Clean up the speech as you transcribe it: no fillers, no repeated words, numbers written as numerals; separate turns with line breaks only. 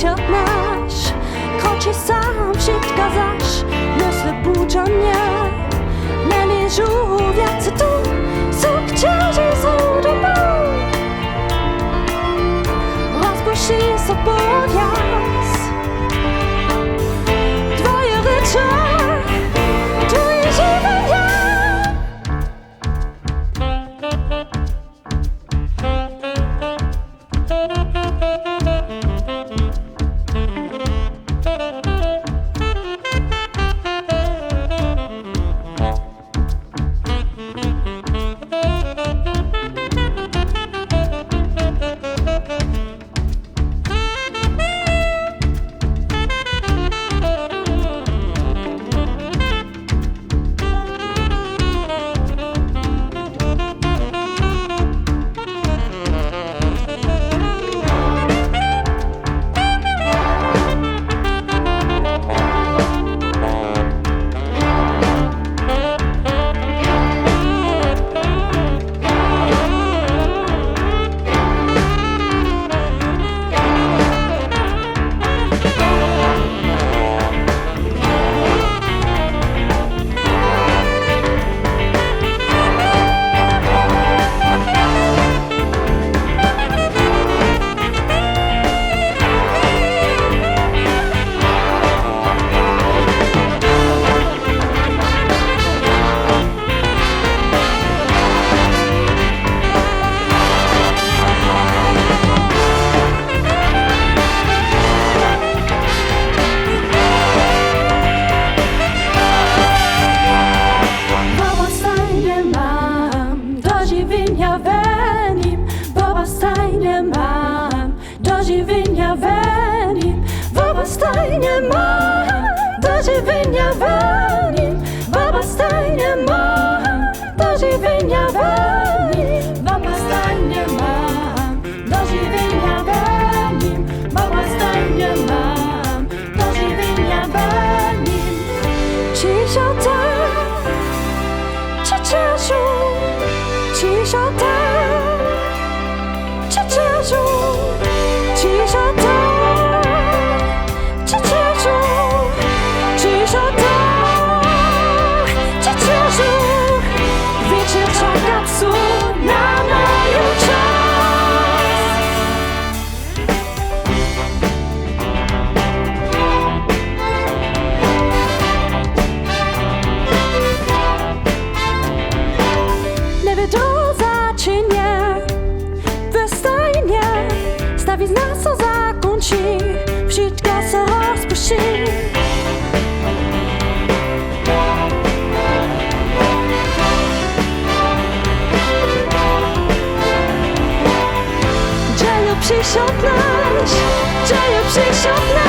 příšel náš, kročí sám všetko zaš, mysle púča mňa. Neliežu viac tu, sú kťaži sú domov. Rozbuší sa podjazd, tvoje reče, tvoje živenia. Stajnie mam, do żywienia wenim. Baba stajnie mam, do żywienia wenim. Baba stajnie mam, do żywienia wenim. Baba stajnie mam, do żywienia wenim. Cisza tak, cieciasiu, cisza tak, cieciasiu, cisza tak. Staví z nás sa zakončí, všetko sa rozpuší. Dzieje przyszedł nasz, dzieje przyszedł nasz.